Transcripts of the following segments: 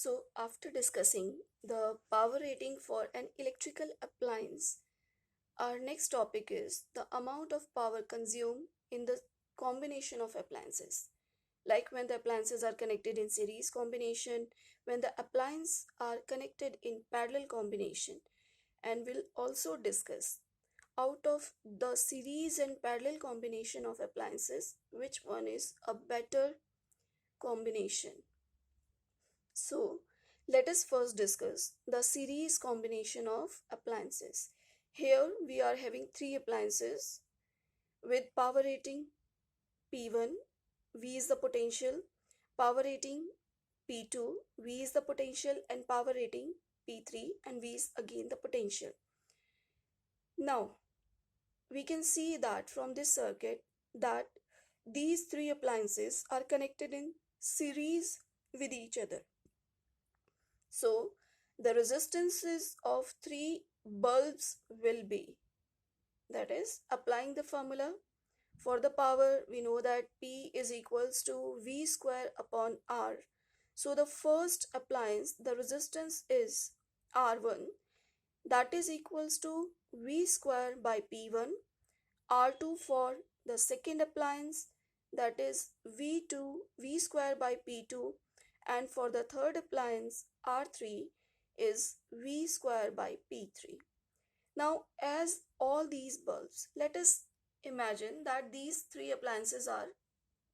So, after discussing the power rating for an electrical appliance, our next topic is the amount of power consumed in the combination of appliances. Like when the appliances are connected in series combination, when the appliances are connected in parallel combination, and we'll also discuss out of the series and parallel combination of appliances, which one is a better combination. So, let us first discuss the series combination of appliances. Here we are having three appliances with power rating P1, V is the potential, power rating P2, V is the potential, and power rating P3, and V is again the potential. Now, we can see that from this circuit that these three appliances are connected in series with each other. So, the resistances of three bulbs will be, that is, applying the formula for the power, we know that P is equals to V square upon R. So, the first appliance, the resistance is R1, that is equals to V square by P1, R2 for the second appliance, that is V2, V square by P2, and for the third appliance R3 is V square by P3. Now, as all these bulbs, let us imagine that these three appliances are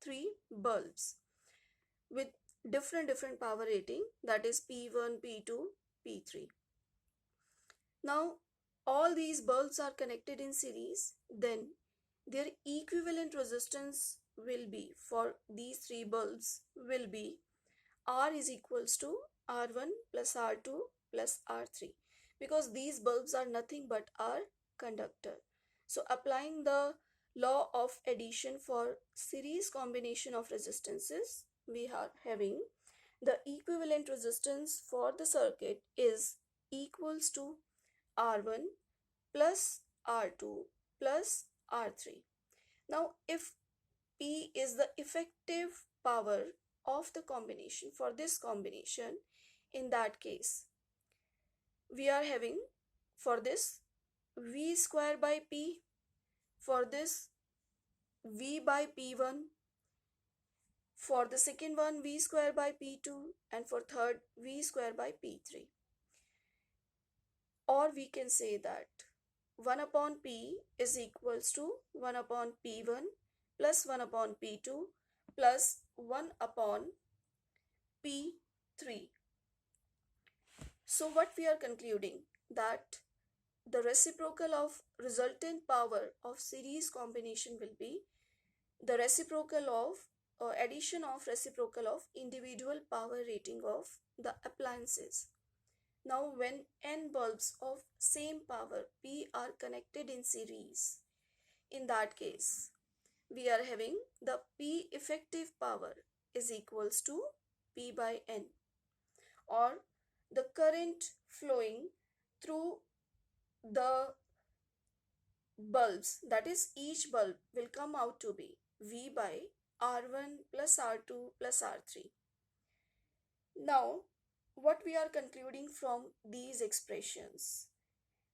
three bulbs with different power rating, that is P1, P2, P3. Now, all these bulbs are connected in series, then their equivalent resistance will be for these three bulbs will be R is equals to R1 plus R2 plus R3, because these bulbs are nothing but our conductor. So applying the law of addition for series combination of resistances, we are having the equivalent resistance for the circuit is equals to R1 plus R2 plus R3. Now, if P is the effective power of the combination for this combination, in that case, we are having for this V square by P, for this V by P1, for the second one V square by P2, and for third V square by P3. Or we can say that 1 upon P is equals to 1 upon P1 plus 1 upon P2 plus 1 upon P3. So what we are concluding that the reciprocal of resultant power of series combination will be the reciprocal of addition of reciprocal of individual power rating of the appliances. Now when n bulbs of same power P are connected in series, in that case we are having the P effective power is equals to P by N, or the current flowing through the bulbs, that is each bulb will come out to be V by R1 plus R2 plus R3. Now what we are concluding from these expressions?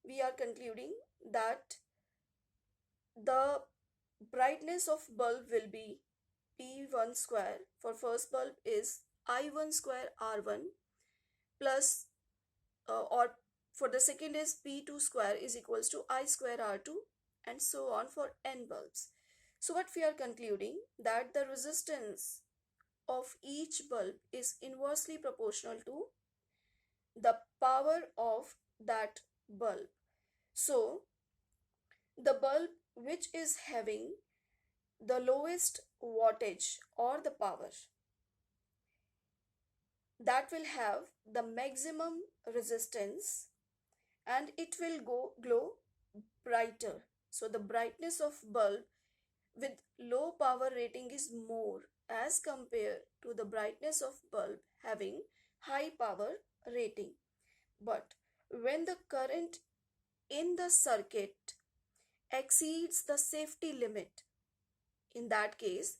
We are concluding that the brightness of bulb will be P1 square for first bulb is I1 square R1 plus or for the second is P2 square is equals to I square R2, and so on for n bulbs. So what we are concluding that the resistance of each bulb is inversely proportional to the power of that bulb. So the bulb which is having the lowest wattage or the power, that will have the maximum resistance and it will glow brighter. So the brightness of bulb with low power rating is more as compared to the brightness of bulb having high power rating. But when the current in the circuit exceeds the safety limit, in that case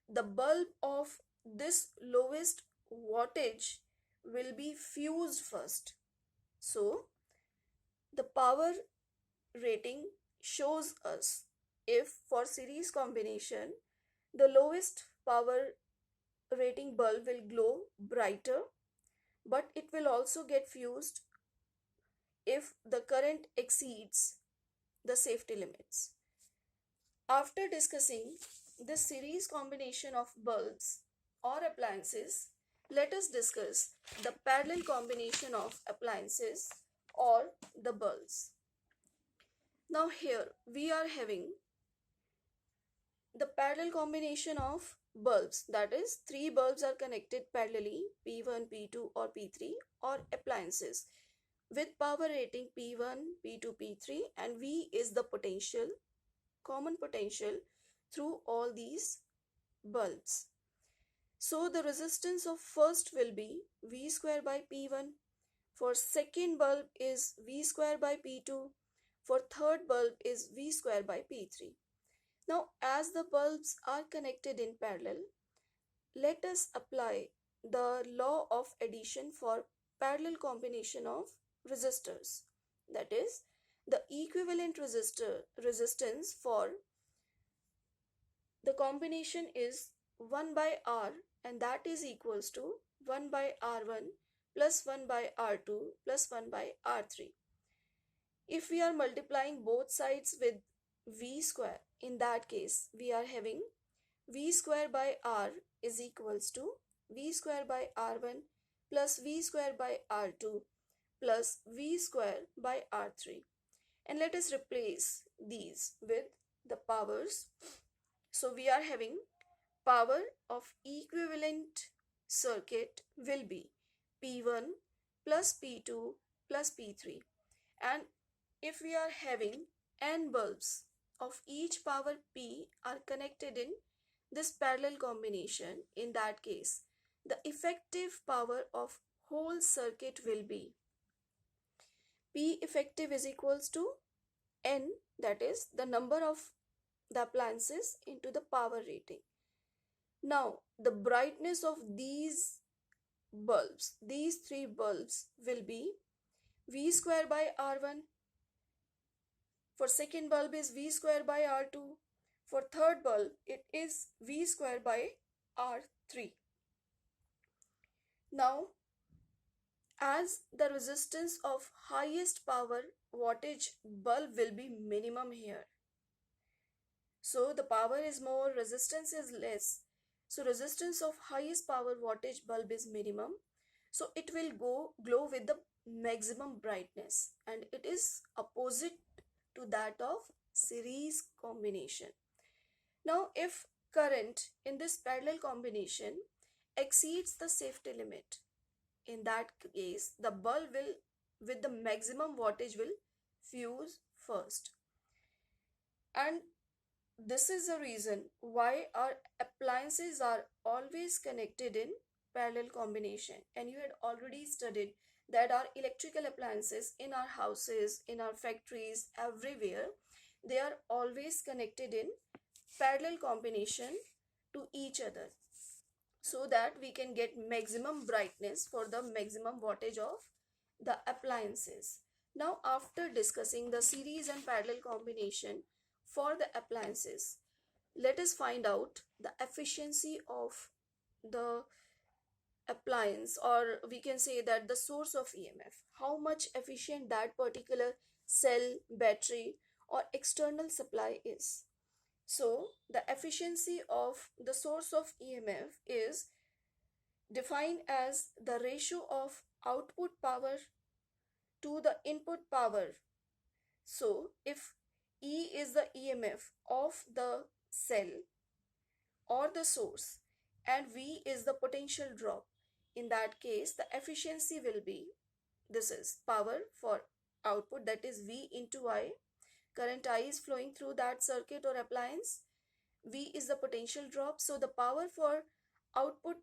the bulb of this lowest wattage will be fused first. So the power rating shows us if for series combination the lowest power rating bulb will glow brighter, but it will also get fused if the current exceeds the safety limits. After discussing the series combination of bulbs or appliances, let us discuss the parallel combination of appliances or the bulbs. Now here we are having the parallel combination of bulbs, that is three bulbs are connected parallelly, P1, P2 or P3, or appliances with power rating P1, P2, P3, and V is the potential, common potential through all these bulbs. So the resistance of first will be V square by P1, for second bulb is V square by P2, for third bulb is V square by P3. Now as the bulbs are connected in parallel, let us apply the law of addition for parallel combination of resistors. That is, the equivalent resistance for the combination is 1 by R, and that is equals to 1 by R1 plus 1 by R2 plus 1 by R3. If we are multiplying both sides with V square, in that case we are having V square by R is equals to V square by R1 plus V square by R2 plus V square by R3. And let us replace these with the powers. So we are having power of equivalent circuit will be P1 plus P2 plus P3. And if we are having n bulbs of each power P are connected in this parallel combination, in that case the effective power of whole circuit will be P effective is equals to n, that is the number of the appliances into the power rating. Now the brightness of these bulbs, these three bulbs will be V square by R1, for second bulb is V square by R2, for third bulb it is V square by R3. Now as the resistance of highest power wattage bulb will be minimum here, so the power is more, resistance is less, so resistance of highest power wattage bulb is minimum, so it will glow with the maximum brightness, and it is opposite to that of series combination. Now if current in this parallel combination exceeds the safety limit, in that case the bulb will with the maximum wattage will fuse first. And this is the reason why our appliances are always connected in parallel combination. And you had already studied that our electrical appliances in our houses, in our factories, everywhere, they are always connected in parallel combination to each other, so that we can get maximum brightness for the maximum wattage of the appliances. Now after discussing the series and parallel combination for the appliances, let us find out the efficiency of the appliance, or we can say that the source of EMF, how much efficient that particular cell, battery or external supply is. So the efficiency of the source of EMF is defined as the ratio of output power to the input power. So if E is the EMF of the cell or the source and V is the potential drop, in that case the efficiency will be, this is power for output, that is V into I. Current I is flowing through that circuit or appliance. V is the potential drop, so the power for output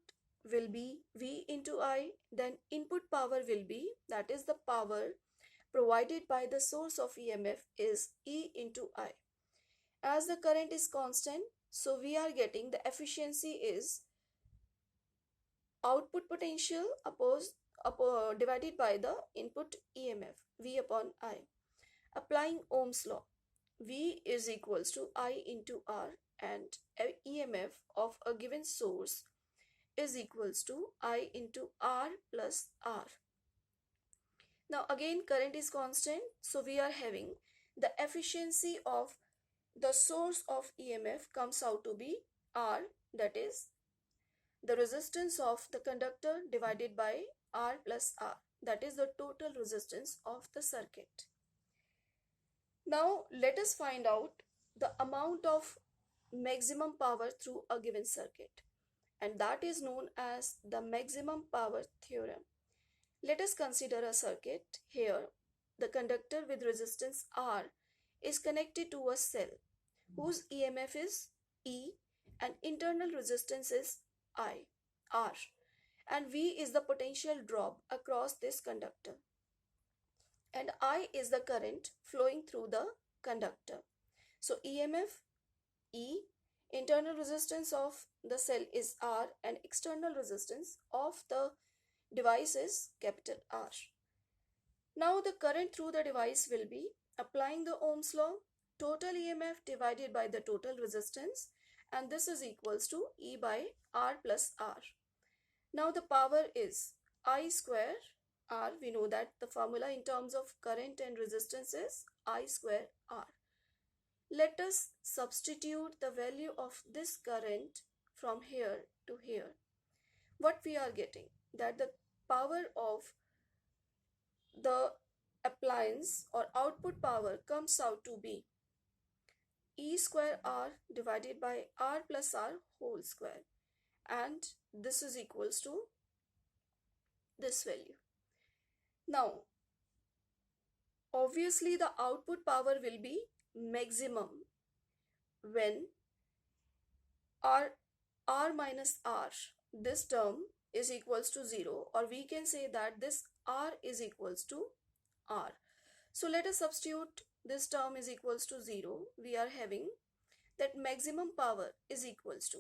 will be V into I. Then input power will be, that is the power provided by the source of EMF, is E into I. As the current is constant, so we are getting the efficiency is output potential divided by the input EMF V upon I. Applying Ohm's law, V is equals to I into R, and EMF of a given source is equals to I into R plus R. Now again current is constant, so we are having the efficiency of the source of EMF comes out to be R, that is the resistance of the conductor divided by R plus R, that is the total resistance of the circuit. Now let us find out the amount of maximum power through a given circuit, and that is known as the maximum power theorem. Let us consider a circuit. Here the conductor with resistance R is connected to a cell whose EMF is E and internal resistance is I, R, and V is the potential drop across this conductor, and I is the current flowing through the conductor. So EMF E, internal resistance of the cell is R, and external resistance of the device is capital R. Now the current through the device will be, applying the Ohm's law, total EMF divided by the total resistance, and this is equals to E by R plus R. Now the power is I square R. We know that the formula in terms of current and resistance is I square R. Let us substitute the value of this current from here to here. What we are getting, that the power of the appliance or output power comes out to be E square R divided by R plus R whole square, and this is equals to this value. Now obviously the output power will be maximum when R minus R, this term is equals to 0, or we can say that this R is equals to R. So let us substitute this term is equals to 0. We are having that maximum power is equals to,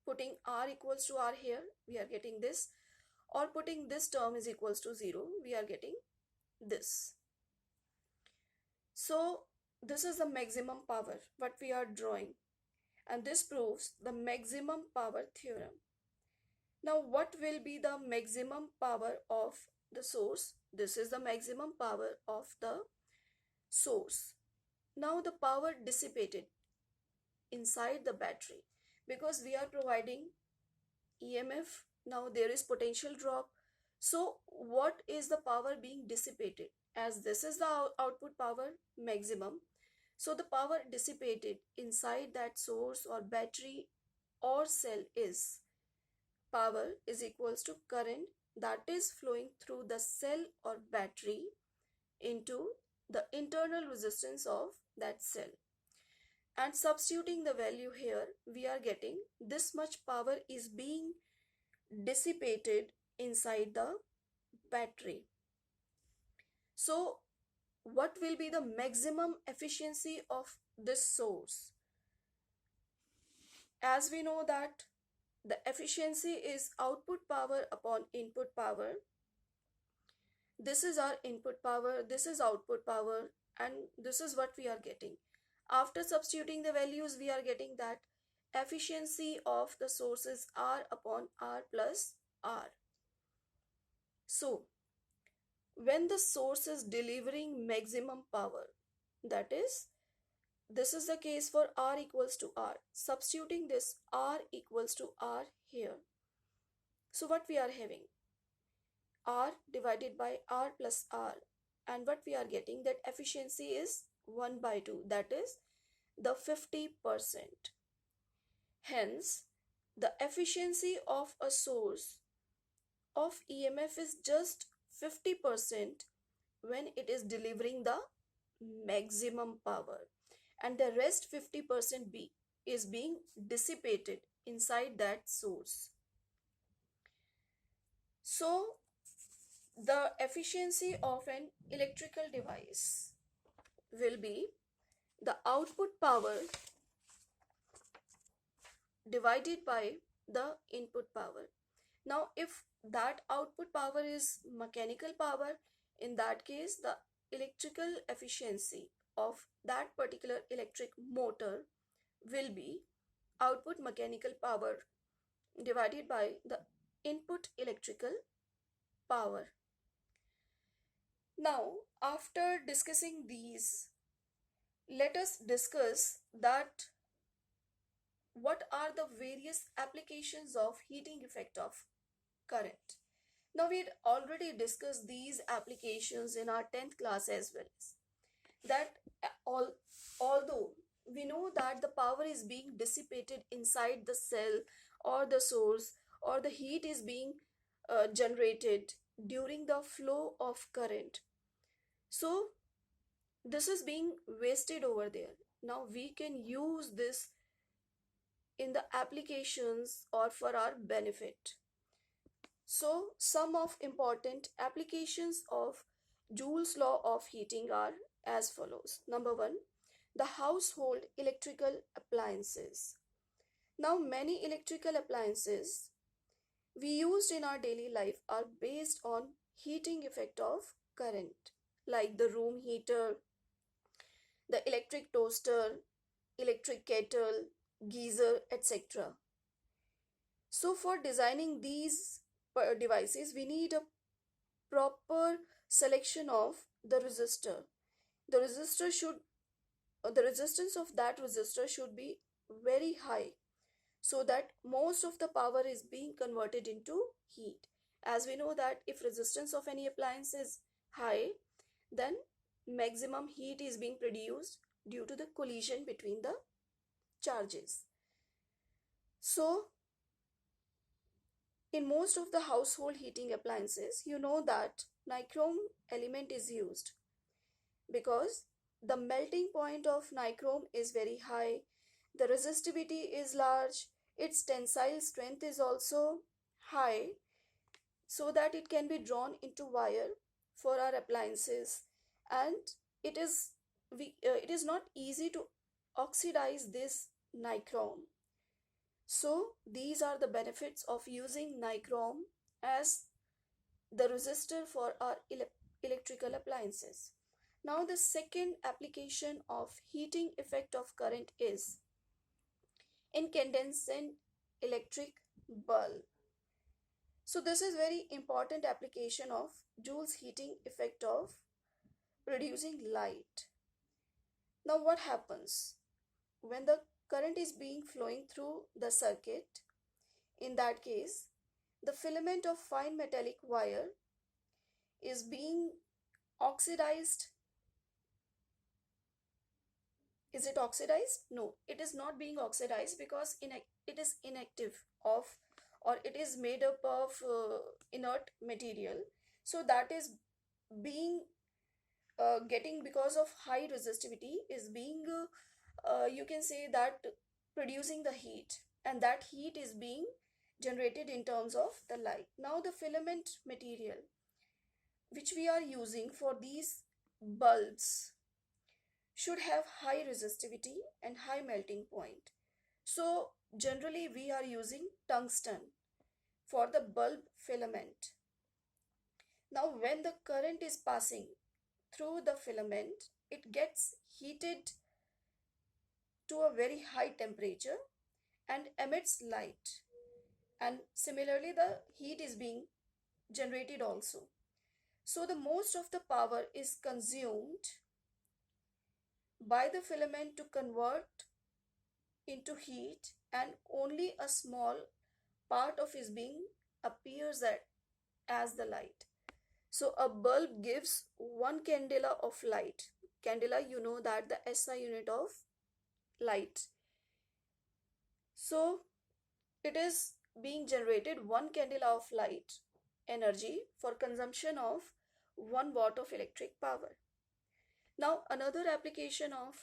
putting R equals to R here, we are getting this, or putting this term is equals to 0, we are getting this. So this is the maximum power what we are drawing, and this proves the maximum power theorem. Now what will be the maximum power of the source? This is the maximum power of the source. Now the power dissipated inside the battery, because we are providing EMF, now there is potential drop. So what is the power being dissipated? As this is the output power maximum, so the power dissipated inside that source or battery or cell is power is equals to current that is flowing through the cell or battery into the internal resistance of that cell. And substituting the value here, we are getting this much power is being dissipated inside the battery. So what will be the maximum efficiency of this source? As we know that the efficiency is output power upon input power. This is our input power, this is output power, and this is what we are getting. After substituting the values, we are getting that efficiency of the source is R upon R plus R. So when the source is delivering maximum power, that is, this is the case for R equals to R. Substituting this R equals to R here. So what we are having? R divided by R plus R. And what we are getting, that efficiency is 1 by 2. That is the 50%. Hence, the efficiency of a source of EMF is just 50% when it is delivering the maximum power, and the rest 50% is being dissipated inside that source. So the efficiency of an electrical device will be the output power divided by the input power. Now if that output power is mechanical power, in that case the electrical efficiency of that particular electric motor will be output mechanical power divided by the input electrical power. Now, after discussing these, let us discuss that what are the various applications of heating effect of current. Now, we had already discussed these applications in our 10th class as well. That although we know that the power is being dissipated inside the cell or the source, or the heat is being generated during the flow of current, so this is being wasted over there. Now we can use this in the applications or for our benefit. So some of important applications of Joule's law of heating are as follows. Number one, the household electrical appliances. Now many electrical appliances we used in our daily life are based on heating effect of current, like the room heater, the electric toaster, electric kettle, geyser, etc. So for designing these devices, we need a proper selection of the resistor. The resistor should, the resistance of that resistor should be very high, so that most of the power is being converted into heat. As we know that if resistance of any appliance is high, then maximum heat is being produced due to the collision between the charges. So in most of the household heating appliances, you know that nichrome element is used because the melting point of nichrome is very high, the resistivity is large, its tensile strength is also high, so that it can be drawn into wire for our appliances, and it is not easy to oxidize this nichrome. So these are the benefits of using nichrome as the resistor for our electrical appliances. Now the second application of heating effect of current is incandescent electric bulb. So this is very important application of Joule's heating effect of producing light. Now what happens when the current is being flowing through the circuit? In that case, the filament of fine metallic wire is being oxidized. Is it oxidized? No, it is not being oxidized because it is inactive of, or it is made up of inert material. So that is being getting, because of high resistivity, is being you can say that producing the heat, and that heat is being generated in terms of the light. Now the filament material which we are using for these bulbs should have high resistivity and high melting point. So generally we are using tungsten for the bulb filament. Now when the current is passing through the filament, it gets heated to a very high temperature and emits light, and similarly the heat is being generated also. So the most of the power is consumed by the filament to convert into heat, and only a small part of is being appears as the light. So a bulb gives 1 candela of light. Candela, you know that the SI unit of light. So it is being generated 1 candela of light energy for consumption of 1 watt of electric power. Now another application of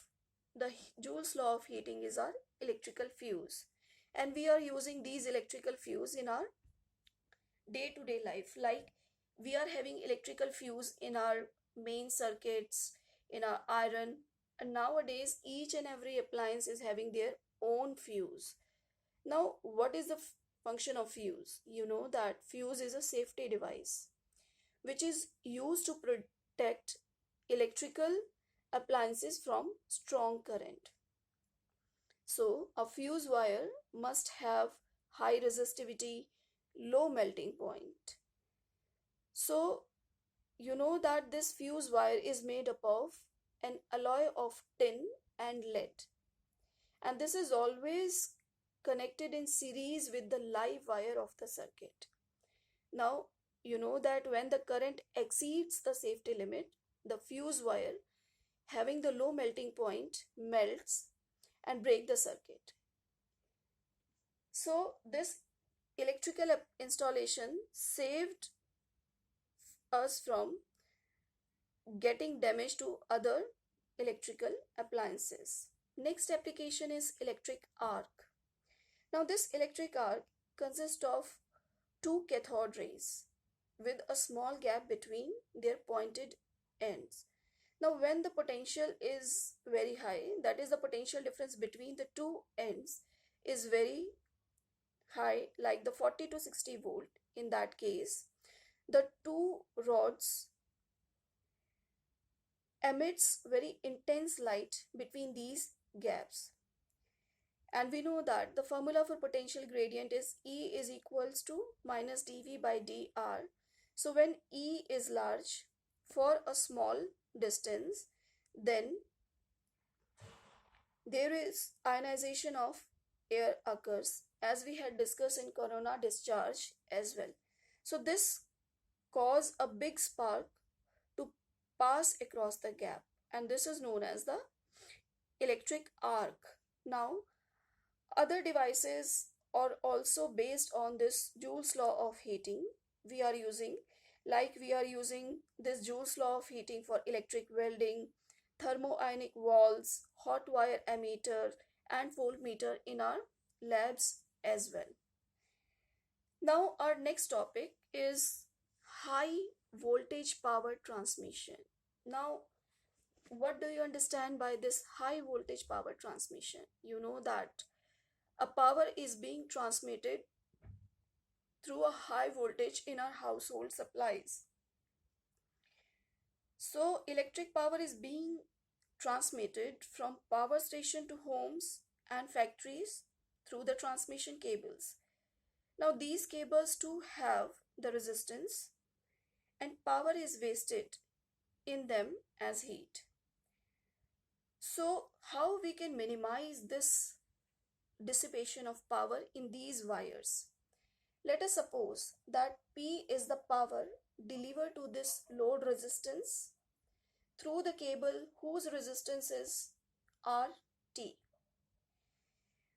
the Joule's law of heating is our electrical fuse, and we are using these electrical fuse in our day-to-day life. Like we are having electrical fuse in our main circuits, in our iron, and nowadays each and every appliance is having their own fuse. Now what is the function of fuse. You know that fuse is a safety device which is used to protect electrical appliances from strong current. So, a fuse wire must have high resistivity, low melting point. So, you know that this fuse wire is made up of an alloy of tin and lead, and this is always connected in series with the live wire of the circuit. Now, you know that when the current exceeds the safety limit, the fuse wire having the low melting point melts and break the circuit. So this electrical installation saved us from getting damage to other electrical appliances. Next application is electric arc. Now this electric arc consists of two cathode rays with a small gap between their pointed ends. Now when the potential is very high, that is the potential difference between the two ends is very high, like the 40 to 60 volt, in that case the two rods emits very intense light between these gaps. And we know that the formula for potential gradient is E is equals to minus dV by dr. So when E is large for a small distance, then there is ionization of air occurs, as we had discussed in corona discharge as well. So this cause a big spark to pass across the gap, and this is known as the electric arc. Now other devices are also based on this Joule's law of heating we are using, like we are using this Joule's law of heating for electric welding, thermoionic valves, hot wire ammeter and voltmeter in our labs as well. Now our next topic is high voltage power transmission. Now what do you understand by this high voltage power transmission? You know that a power is being transmitted through a high voltage in our household supplies. So electric power is being transmitted from power station to homes and factories through the transmission cables. Now these cables too have the resistance, and power is wasted in them as heat. So how we can minimize this dissipation of power in these wires? Let us suppose that P is the power delivered to this load resistance through the cable whose resistance is RT.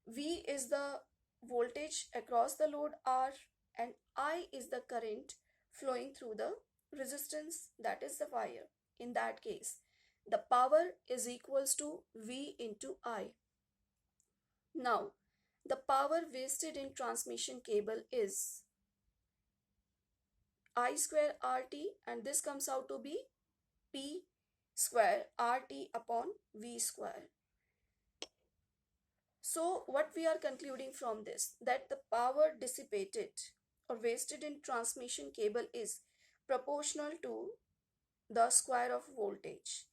V is the voltage across the load R, and I is the current flowing through the resistance, that is the wire. In that case, the power is equals to V into I. Now, the power wasted in transmission cable is I square RT, and this comes out to be P square RT upon V square. So what we are concluding from this, that the power dissipated or wasted in transmission cable is proportional to the square of voltage.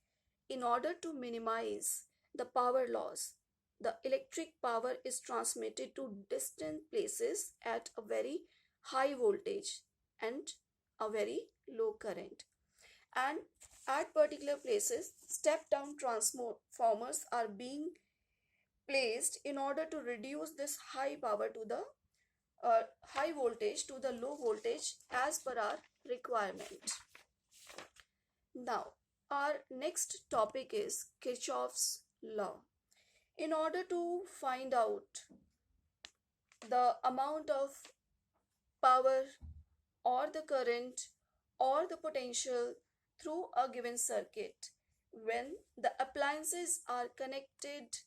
In order to minimize the power loss, the electric power is transmitted to distant places at a very high voltage and a very low current. And at particular places, step down transformers are being placed in order to reduce this high power to the high voltage to the low voltage as per our requirement. Now our next topic is Kirchhoff's law. In order to find out the amount of power or the current or the potential through a given circuit, when the appliances are connected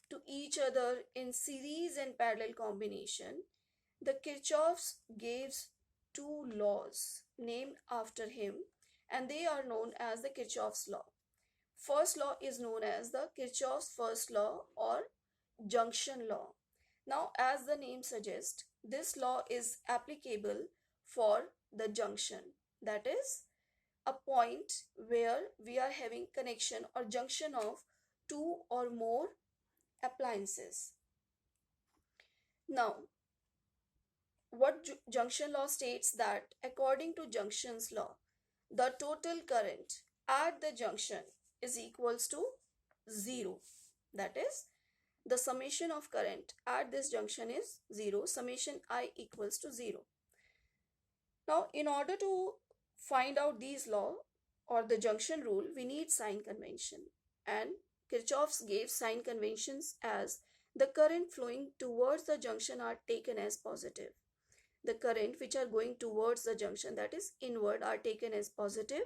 to each other in series and parallel combination, the Kirchhoff's gives two laws named after him, and they are known as the Kirchhoff's law. First law is known as the Kirchhoff's first law or junction law. Now, as the name suggests, this law is applicable for the junction, that is a point where we are having connection or junction of two or more appliances. Now, what junction law states that according to junctions law, the total current at the junction is equals to 0. That is, the summation of current at this junction is 0, summation I equals to 0. Now, in order to find out these law or the junction rule, we need sign convention. And Kirchhoff's gave sign conventions as the current flowing towards the junction are taken as positive. The current which are going towards the junction, that is inward, are taken as positive,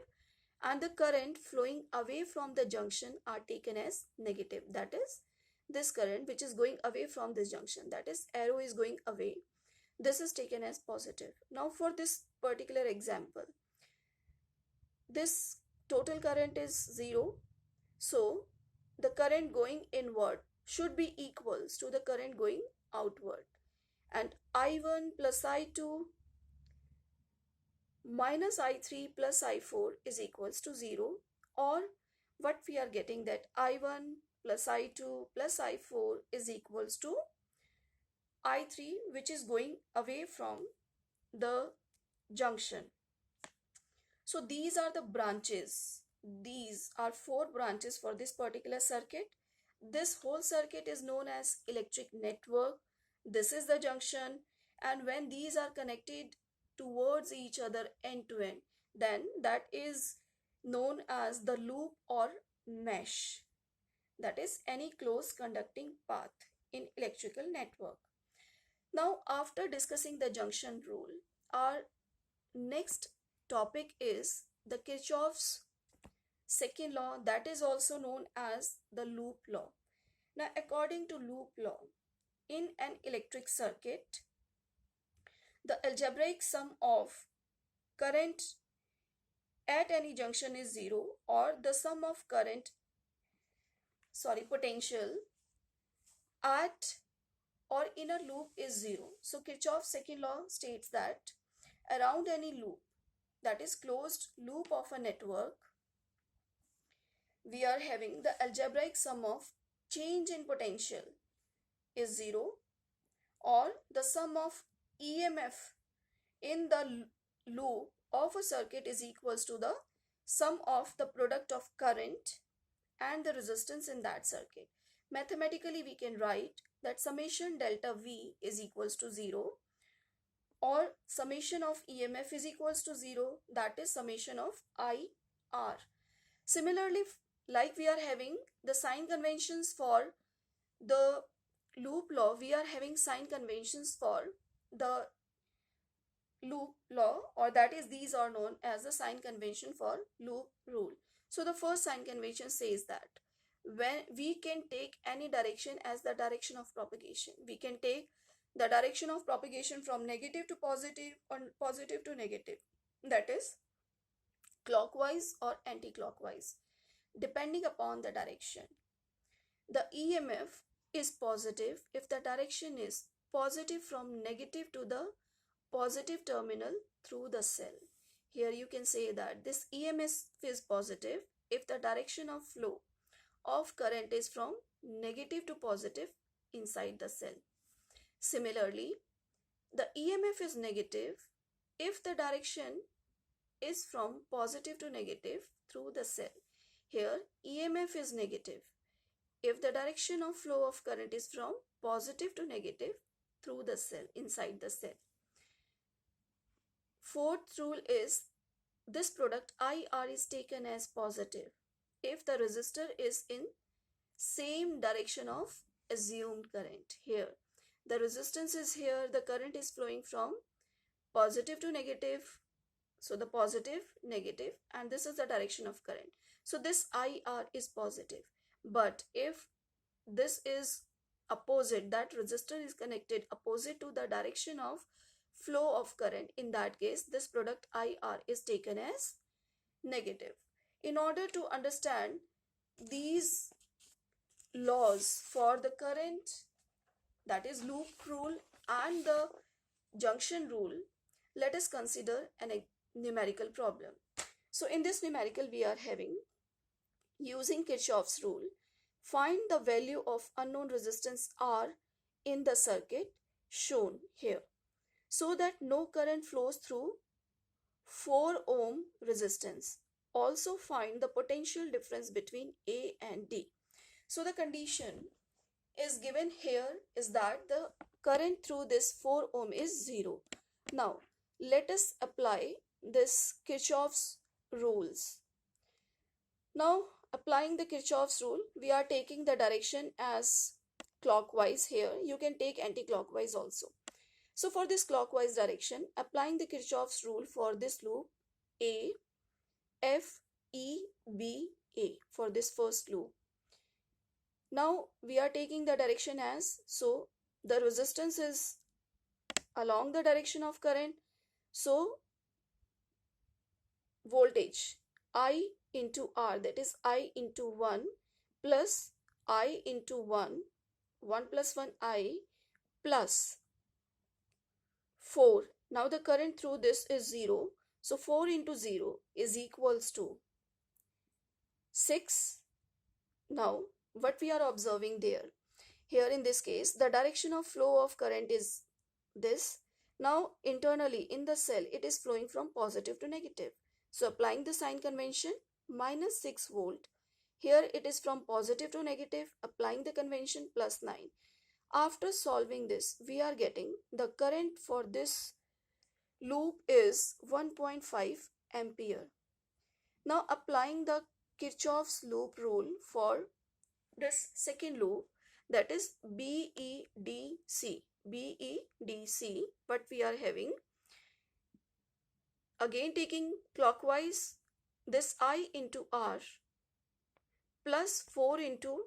and the current flowing away from the junction are taken as negative. That is, this current which is going away from this junction, that is arrow is going away, this is taken as positive. Now for this particular example, this total current is 0, so the current going inward should be equals to the current going outward, and I1 plus I2 minus I3 plus I4 is equals to 0, or what we are getting, that I1 plus I2 plus I4 is equals to I3, which is going away from the junction. So these are the branches. These are 4 branches for this particular circuit. This whole circuit is known as electric network. This is the junction, and when these are connected towards each other end to end, then that is known as the loop or mesh. That is any close conducting path in electrical network. Now, after discussing the junction rule, our next topic is the Kirchhoff's second law, that is also known as the loop law. Now, according to loop law, in an electric circuit, the algebraic sum of current at any junction is 0, or the sum of potential at or in a loop is 0. So Kirchhoff's second law states that around any loop, that is closed loop of a network, we are having the algebraic sum of change in potential is 0, or the sum of EMF in the loop of a circuit is equals to the sum of the product of current and the resistance in that circuit. Mathematically, we can write that summation delta V is equals to 0, or summation of EMF is equals to 0, that is summation of IR. Similarly, like we are having the sign conventions for the loop law, we are having sign conventions for the loop law, or that is these are known as the sign convention for loop rule. So the first sign convention says that when we can take any direction as the direction of propagation, we can take the direction of propagation from negative to positive or positive to negative, that is clockwise or anti-clockwise, depending upon the direction. The EMF is positive if the direction is positive from negative to the positive terminal through the cell. Here you can say that this EMF is positive if the direction of flow of current is from negative to positive inside the cell. Similarly, the EMF is negative if the direction is from positive to negative through the cell. Here EMF is negative if the direction of flow of current is from positive to negative through the cell, inside the cell. Fourth rule is this product IR is taken as positive if the resistor is in same direction of assumed current. Here the resistance is here, the current is flowing from positive to negative, so the positive, negative, and this is the direction of current. So this IR is positive. But if this is opposite, that resistor is connected opposite to the direction of flow of current, in that case this product IR is taken as negative. In order to understand these laws for the current, that is loop rule, and the junction rule, let us consider a numerical problem. So in this numerical we are having, using Kirchhoff's rule, find the value of unknown resistance R in the circuit shown here so that no current flows through 4 ohm resistance. Also find the potential difference between A and D. So the condition is given here is that the current through this 4 ohm is 0. Now let us apply this Kirchhoff's rules. Now applying the Kirchhoff's rule, we are taking the direction as clockwise here. You can take anti-clockwise also. So for this clockwise direction, applying the Kirchhoff's rule for this loop A, F, E, B, A for this first loop. Now we are taking the direction as, so the resistance is along the direction of current. So voltage I into R, that is I into 1 plus I into 1 plus 1 I plus 4. Now the current through this is 0. So 4 into 0 is equals to 6. Now what we are observing there, here in this case, the direction of flow of current is this. Now internally in the cell, it is flowing from positive to negative. So applying the sign convention, minus 6 volt. Here it is from positive to negative, applying the convention plus 9. After solving this, we are getting the current for this loop is 1.5 ampere. Now applying the Kirchhoff's loop rule for this second loop, that is BEDC. BEDC, what we are having, again taking clockwise, this I into R plus 4 into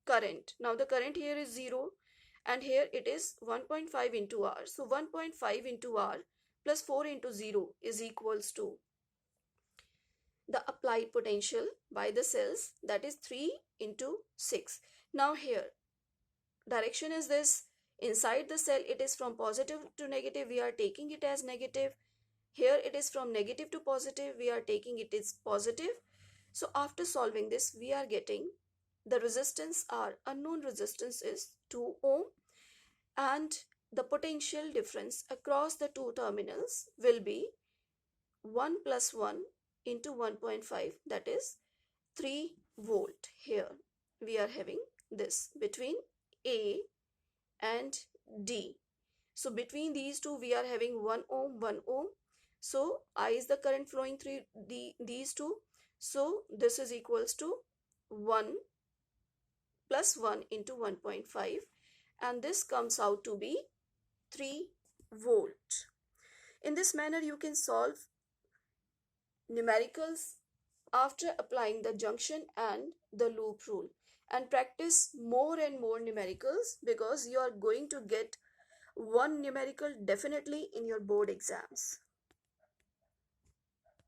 current. Now the current here is 0 and here it is 1.5 into R. So 1.5 into R plus 4 into 0 is equals to the applied potential by the cells, that is 3 into 6. Now here direction is this, inside the cell it is from positive to negative, we are taking it as negative. Here it is from negative to positive, we are taking it as positive. So after solving this, we are getting the resistance R, unknown resistance is 2 ohm, and the potential difference across the two terminals will be 1 plus 1 into 1.5, that is 3 volt. Here we are having this between A and D. So between these two we are having 1 ohm, 1 ohm. So I is the current flowing through these two. So this is equals to 1 plus 1 into 1.5, and this comes out to be 3 volt. In this manner you can solve numericals after applying the junction and the loop rule, and practice more and more numericals, because you are going to get one numerical definitely in your board exams.